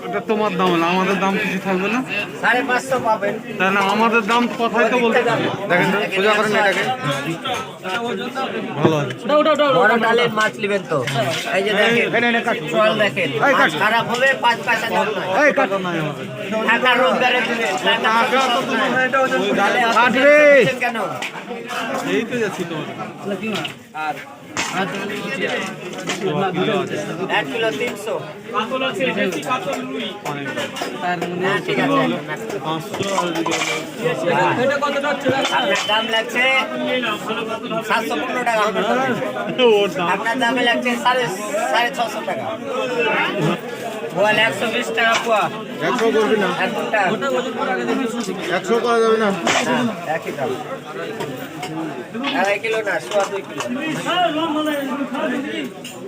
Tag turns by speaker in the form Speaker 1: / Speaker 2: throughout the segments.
Speaker 1: এটা তোমার দাম হলো, আমাদের দাম কিছু থাকবে না।
Speaker 2: 550 পাবেন।
Speaker 1: তাহলে আমাদের দাম কথাই তো বলতে দেখেন তো, সোজা করেন এটাকে। ভালো আছে।
Speaker 2: বড় ডালের মাছ নেবেন তো, এই যে দেখেন চল দেখেন, মাছ খারাপ হবে 5 পয়সা দাম নাই।
Speaker 1: এই কাটো নাই আমাদের।
Speaker 2: টাকা রোজগারে দিবেন, টাকা তো তোমার এটা ওজন ডালে
Speaker 1: কাটবে
Speaker 2: কেন?
Speaker 1: এই তো যাচ্ছি তোমার।
Speaker 2: আর 1 কিলো 300 কাতল আছে, বেশি কাতল রুই তার মনে ঠিক আছে
Speaker 1: 500 আর এদিকে
Speaker 2: এটা কত হচ্ছে? আপনার দাম লাগছে 715 টাকা হবে।
Speaker 1: ওর দাম
Speaker 2: আপনার দামে লাগছে 650 টাকা। বল 120 টাকা পোয়া।
Speaker 1: 100 করবি না, 100 করা যাবে না।
Speaker 2: একই দাম, 2.5 কিলো না, 2.5 কিলো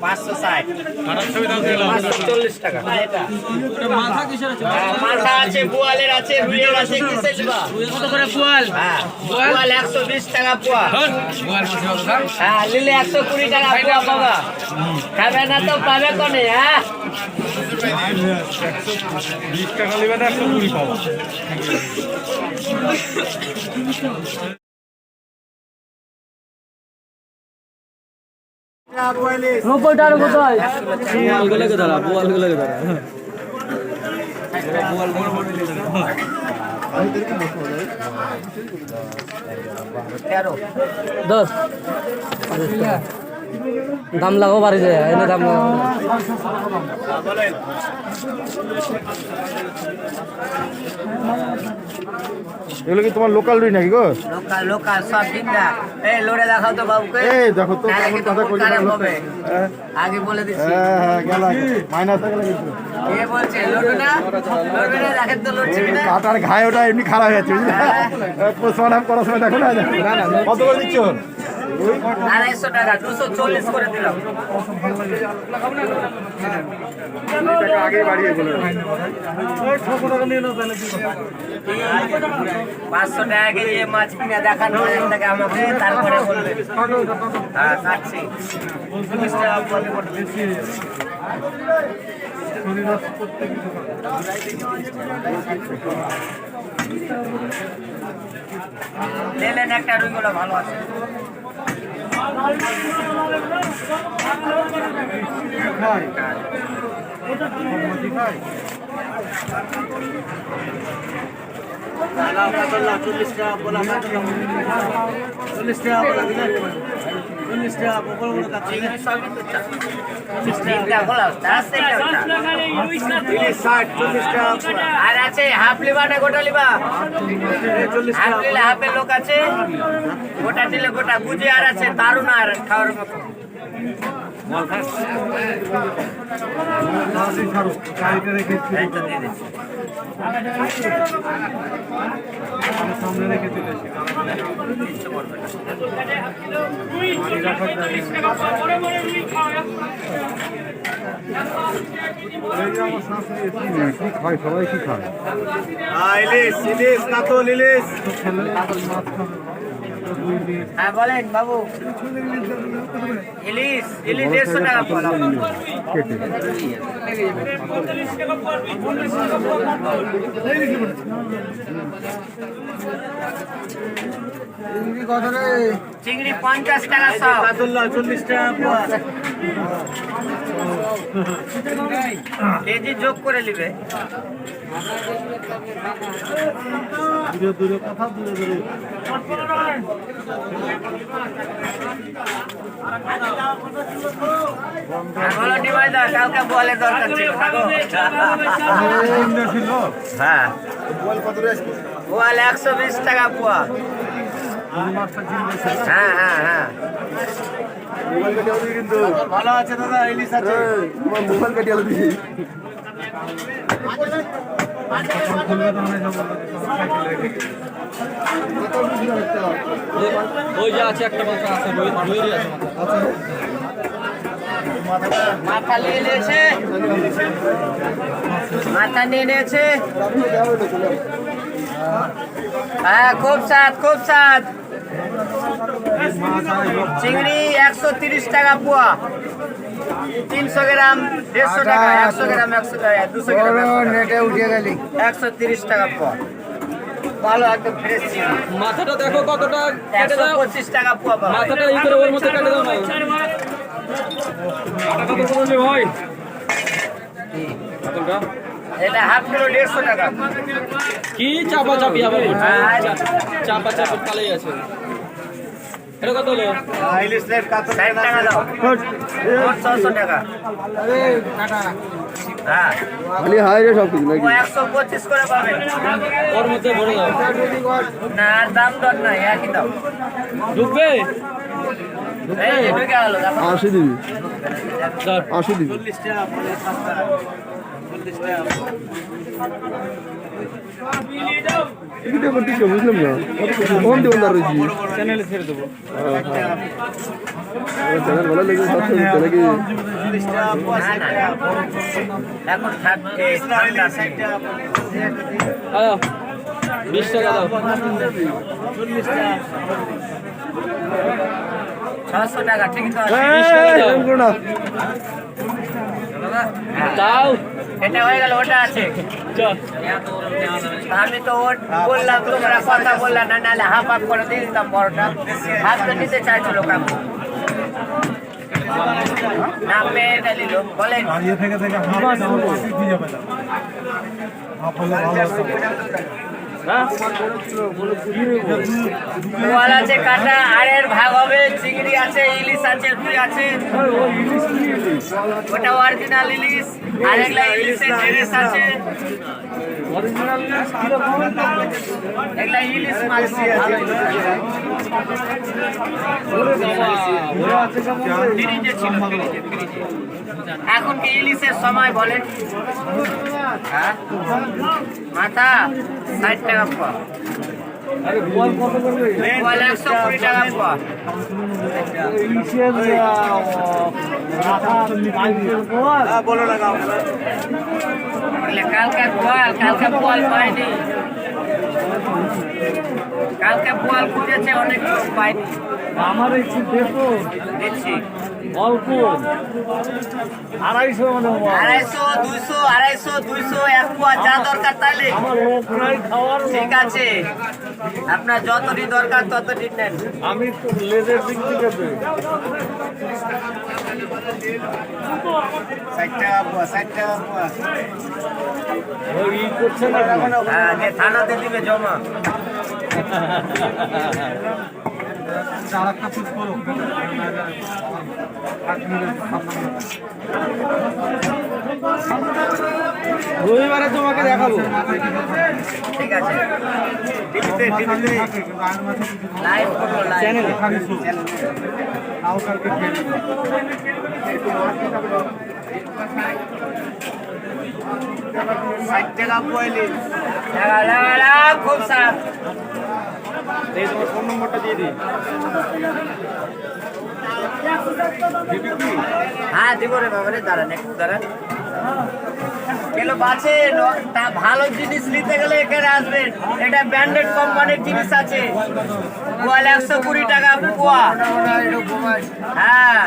Speaker 2: 560 540 টাকা।
Speaker 3: মাথা কিসের আছে?
Speaker 2: মাথা আছে, বোয়ালের আছে, রুইয়ের আছে, কিসের নিবা?
Speaker 3: কত করে পোয়াল?
Speaker 2: হ্যাঁ, বোয়াল 120 টাকা পোয়া।
Speaker 3: পোয়াল মাছ হবে স্যার।
Speaker 2: হ্যাঁ, নিলে 120 টাকা পোয়া পাবা। খাবে না তো পাবে কোনে? হ্যাঁ,
Speaker 1: 20 টাকা নেবে না, 120 পাবো।
Speaker 3: রূপটার কোথায়? পোয়ালগুলো কোথায়? পোয়ালগুলো কোথায়?
Speaker 2: তেরো
Speaker 3: 10 দাম লাগাও বাড়ি যায়, এনে দাম লাগাও।
Speaker 1: এগুলো কি তোমার লোকাল রুই নাকি গো?
Speaker 2: লোকাল লোকাল সব জিন্দা। এই লোড়ে দেখাও তো বাবুকে।
Speaker 1: এই দেখো তো
Speaker 2: নাহলে
Speaker 1: কেমন
Speaker 2: কিন্তু
Speaker 1: কথা
Speaker 2: খুব
Speaker 1: কইছে।
Speaker 2: খারাপ হবে। আগে বলে দিচ্ছি।
Speaker 1: হ্যাঁ গেল মাইনাস হয়ে গেল কিন্তু।
Speaker 2: কে বলছে লোড়ে না? লোড়ে না, দেখেন তো লড়ছে কিনা।
Speaker 1: কাটার ঘায়ে ওটা এমনি খারাপ হয়ে যাচ্ছে বুঝলি? পোস্টমর্টম করার সময় দেখো না, কত করে দিচ্ছ?
Speaker 2: 250 টাকা, 240 করে দিলাম।
Speaker 1: আগে বাড়িয়ে বলে
Speaker 2: 500 টাকা কেজি মাছ কিনে দেখান আপনাকে, আমাকে তারপরে বলবেন। হ্যাঁ, কাটছি 40 টাকা করে পড়বে। নিলেন একটা, রুইগুলো ভালো আছে। আর আছে হাফ লিবা না গোটা লিবা? হাফ নিলে হাফের লোক আছে, গোটা নিলে গোটা। বুঝে আর আছে, দারুণ আর খাওয়ার মতো। এই তো দিয়ে দিচ্ছি।
Speaker 1: সামনে রেখে দিলে সবাই কি খায়? ইলিশ ইলিশ কাতল ইলিশ।
Speaker 2: হ্যাঁ বলেন বাবু। ইলিশ ইলিশ 150 টাকা পোয়া। চিংড়ি 50 টাকা সব।
Speaker 1: 40 টাকা পোয়া।
Speaker 2: কেজি যোগ করে নিবে।
Speaker 1: দূরে দূরে কথা, দূরে দূরে
Speaker 2: বলো নিবাইদা, কালকে বলে দরকার ছিল। হ্যাঁ, বোয়াল 120 টাকা পোয়া। হ্যাঁ হ্যাঁ হ্যাঁ,
Speaker 1: কিন্তু ভালো আছে দাদা, ইলিশ আছে। তোমার মোবাইল কেটে আলো দিই।
Speaker 3: ওই যে আছে একটা মাথা আছে, রুইয়েরই আছে
Speaker 2: মাথা নিয়ে নিয়েছে, মাথা নিয়ে নিয়েছে। হ্যাঁ, খুব স্বাদ খুব স্বাদ। চিংড়ি 130 টাকা পোয়া। 300 গ্রাম 150 টাকা, 100 গ্রাম 200 গ্রাম
Speaker 4: নেটে উঠে গেলি
Speaker 2: 130 টাকা পোয়া। ভালো একদম ফ্রেশ চিংড়ি।
Speaker 3: মাথাটা দেখো কতটা কেটে দাও
Speaker 2: 125 টাকা পোয়া পাবে।
Speaker 3: মাথাটা এই করে ওর মধ্যে কেটে দাও না মাথাটা কত বললি ভাই কতটা
Speaker 2: এটা হাফ কিলো 150 টাকা।
Speaker 3: কি চাপা চাপি আবার বলছো?
Speaker 2: হ্যাঁ।
Speaker 3: চাপা চাপি কালেই আছে এটা কত হলো
Speaker 4: ইলিশ লেট কত
Speaker 2: 60 টাকা দাও। মোট 600 টাকা। হ্যাঁ
Speaker 1: খালি হাই রে সব কিছু নাকি?
Speaker 2: ও 125 করে পাবেন।
Speaker 3: ওর মধ্যে ভরে দাও
Speaker 2: না আর দাম দর নাই, একই দাম।
Speaker 3: ঢুকবে
Speaker 2: এই যে ঢুকে গেল দেখো।
Speaker 1: 80 দিবি,
Speaker 3: ধর
Speaker 1: 80 দিবি। এটা আবার ঠিক বুঝলাম না, কোন দোকানদার রয়েছে?
Speaker 3: চ্যানেলে ছেড়ে দেবো
Speaker 1: চ্যানেল ভালো লেগে সবসময় নাকি?
Speaker 2: না, না। এখন ঠান্ডা আছে।
Speaker 3: 20 টাকা দাও
Speaker 2: 600 টাকা ঠিক তো আছে।
Speaker 1: এরকম করো না।
Speaker 3: দাও
Speaker 2: এটা হয়ে গেল, ওটা আছে।
Speaker 3: চল
Speaker 2: আমি তো বললাম, তোমরা কথা বললাম না, নাহলে হাফ হাফ করে দিয়ে দিতাম বড়টা। হাফ তো নিতে চাইছিল কাকু, না মেয়েটা নিল। বলেন বোয়াল আছে কাটা, আড়ের ভাগ হবে, চিংড়ি আছে, ইলিশ আছে, রুই আছে। ওটা অরিজিনাল ইলিশ, আর এগুলা ইলিশের ড্রেস আছে। এগুলা ইলিশ মাছ ফ্রিজে ছিল, ফ্রিজে। এখন কি ইলিশের সময় বলেন? হ্যাঁ? মাথা 60 টাকা পোয়া, পোয়াল 120 টাকা পোয়া।
Speaker 4: বলো না
Speaker 2: বলে কালকে পোয়াল পাইনি, কালকে পোয়াল খুঁজেছে, অনেক লোক পাইনি।
Speaker 3: আমার একটু দেখো
Speaker 2: দেখছি
Speaker 3: অল্প 250 মানে
Speaker 2: 250, 200, 250, 200, 1 পোয়া যা দরকার তাইলে।
Speaker 3: আমার লোক নাই খাওয়ার
Speaker 2: ঠিক আছে, আপনার যতটি দরকার ততটি নেন।
Speaker 3: আমি তো লেজের দিক থেকে দেই
Speaker 4: 60 টাকা পোয়া 60 টাকা পোয়া
Speaker 3: ওই ই করছে না
Speaker 2: হ্যাঁ, যে থানাতে দিবে জমা।
Speaker 3: রবিবারে তোমাকে দেখাবো
Speaker 2: ঠিক আছে,
Speaker 4: টিভিতে
Speaker 2: লাইভ করবো, লাইভ।
Speaker 3: চ্যানেলে
Speaker 4: টাকা পোয়া ইলিশ
Speaker 2: লাগা, খুব সাপ।
Speaker 3: এই তোমার ফোন নম্বরটা দিয়ে দিই
Speaker 2: হ্যাঁ দিব রে বাবা রে, দাঁড়ান একটু দাঁড়ান। কিলো বাঁচে তা ভালো জিনিস নিতে গেলে এখানে আসবেন। এটা ব্র্যান্ডেড কোম্পানির জিনিস আছে। পোয়াল 120 টাকা পোয়া। হ্যাঁ,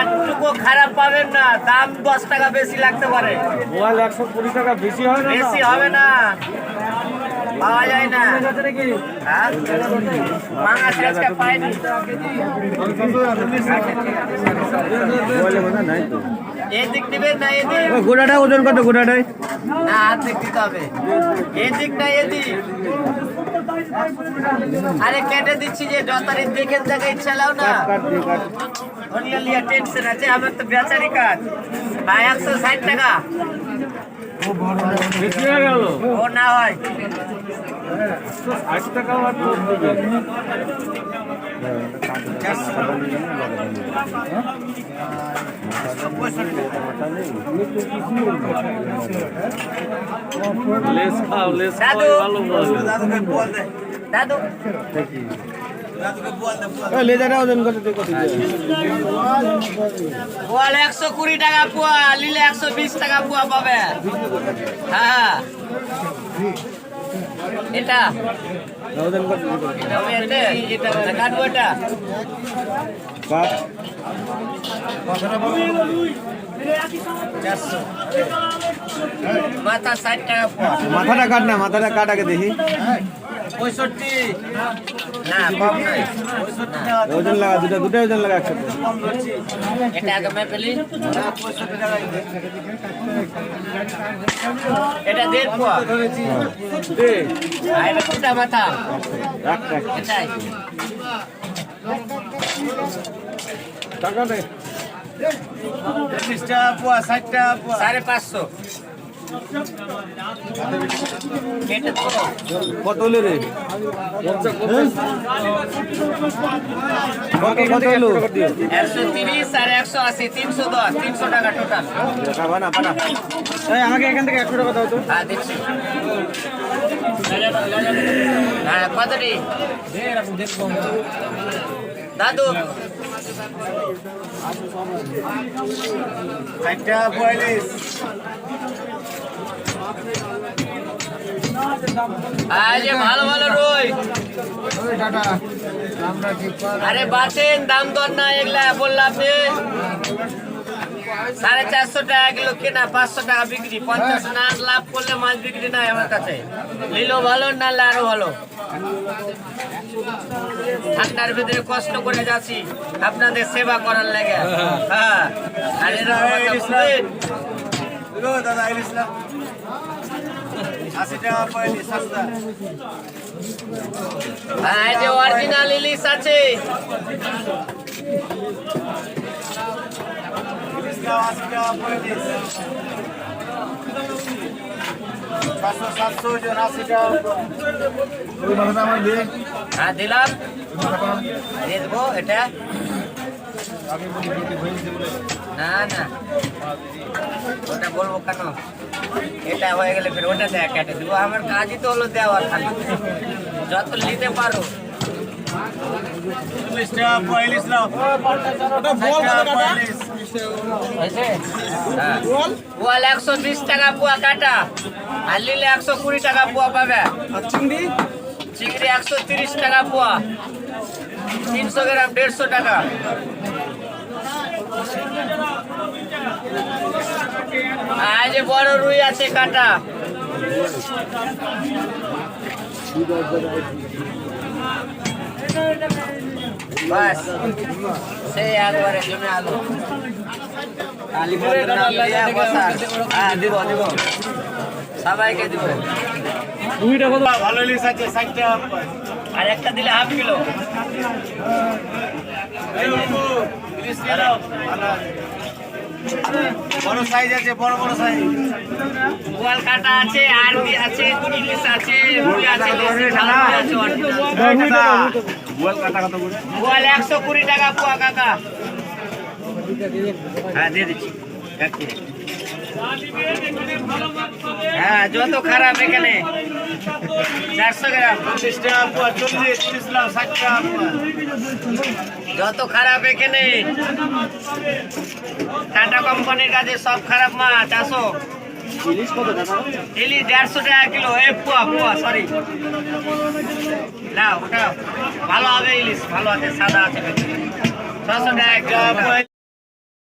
Speaker 2: একটুকু খারাপ পাবেন না, দাম 10 টাকা বেশি লাগতে পারে।
Speaker 3: মোবাইল 120 টাকা বেশি হয় না
Speaker 2: বেশি হবে না, পাওয়া যায় না। হ্যাঁ, মাংস আজকে পাইনি। এদিক দিবেন না এদিক?
Speaker 1: গোটাটা ওজন কত গোটাটাই?
Speaker 2: না, হাত দিতে হবে। এদিক না এদিক? আরে কেটে দিচ্ছি যে যতারি দেখে দেখে ইচ্ছা লাও না। অন্য লিয়া টেনশন আছে, আমার তো বেচারি কাজ। ভাই 160 টাকা
Speaker 3: বেশি হয়ে গেল
Speaker 2: ও না হয়
Speaker 3: 60 টাকা আর লেস খাও লেস খাও
Speaker 2: দাদু।
Speaker 3: ভালো বলে
Speaker 4: দাদুকে পোয়া দে
Speaker 2: দাদু।
Speaker 4: দাদুকে পোয়া দে
Speaker 1: লেজারটা ওজন কত কত?
Speaker 2: পোয়াল 120 টাকা পোয়া, নিলে 120 টাকা পোয়া পাবে। হ্যাঁ, এটা কাটবো এটা
Speaker 1: বাপ
Speaker 2: 400 মাথা 60 টাকা পোয়া
Speaker 1: মাথাটা কাট না, মাথাটা কাট আগে দেখি।
Speaker 2: 65 না কম নাই
Speaker 1: ওজন লাগা, দুটো ওজন লাগা একসাথে।
Speaker 2: এটা আগে মেপেলি এটা 1.5 পোয়া আর এটা দুটা মাথা
Speaker 1: রাখ রাখ
Speaker 2: এটাই
Speaker 1: টাকা দে।
Speaker 4: 30 টাকা পোয়া 60 টাকা পোয়া
Speaker 2: 550 এটা তো
Speaker 1: কত হলো রে? কত হলো?
Speaker 2: 130 আর 180 310 300 টাকা টোটাল
Speaker 1: বানা বানা। এই আমাকে এখান থেকে 100 টাকা দাও তো।
Speaker 2: হ্যাঁ দিচ্ছি হ্যাঁ কত রে দাদু
Speaker 4: 60 টাকা 45
Speaker 2: আরে ভালো ভালো রই আরে বাঁচেন দাম দর না এগুলা বললাম আপনি 450 টাকা কিলো কেনা 500 টাকা বিক্রি 50 না লাভ করলে মাছ বিক্রি নাই আমার কাছে নিলো ভালো না আরো ভালো ঠান্ডার ভিতরে কষ্ট করে যাচ্ছি আপনাদের সেবা করার লাগে হ্যাঁ আর এরকম কথা বলবেন
Speaker 4: দিলো দাদা ইসলাম 80 টাকা 45 সস্তা
Speaker 2: হ্যাঁ যে অরিজিনাল ইলিশ আছে
Speaker 4: ইসলাম 80 টাকা 45 500 700 জন 80 টাকা
Speaker 1: ওই মাথাটা আমার দে।
Speaker 2: হ্যাঁ দিলাম দিয়ে দেবো এটা না না ওটা বলবো কেন এটা হয়ে গেলে ফের ওটা দেয়া কেটে দেবো আমার কাজই তো হলো দেওয়ার খালি যত নিতে পারো
Speaker 4: 40 টাকা 45 নাও ওটা বল টাকা 45
Speaker 2: হয়েছে হ্যাঁ পোয়াল 120 টাকা পোয়া কাটা আর নিলে 120 টাকা পোয়া পাবে
Speaker 1: চিংড়ি
Speaker 2: চিংড়ি 130 টাকা পোয়া 300 গ্রাম 150 টাকা আর যে বড় রুই আছে কাটা বাস সেই একবারে জমে আলো হ্যাঁ দিব দিব সবাইকে দিব
Speaker 4: ভালো ইলিশ আছে 60 টাকা
Speaker 2: আর একটা দিলে হাফ কিলো
Speaker 4: ইলিশ নিয়ে নাও ভালো বড় সাইজ আছে বড় বড় সাইজ
Speaker 2: গোয়াল কাটা আছে আরবি আছে ইলিশ আছে রুই আছে দেশি ঝাল আছে
Speaker 1: গোয়াল কাটা কত করে?
Speaker 2: গোয়াল 120 টাকা পোয়া কাকা হ্যাঁ দিয়ে দিচ্ছি এক কেজি। হ্যাঁ যত খারাপ এখানে 400 গ্রাম
Speaker 4: 30 টাকা পোয়া 40 30 নাও 60 টাকা পোয়া
Speaker 2: যত খারাপ এখানে টাটা কোম্পানির কাছে সব খারাপ মাছ আসো
Speaker 1: ইলিশ কত টাকা?
Speaker 2: ইলিশ 150 টাকা কিলো এ পোয়া পোয়া সরি না ওটা ভালো হবে ইলিশ ভালো আছে সাদা আছে 600 টাকা কিলো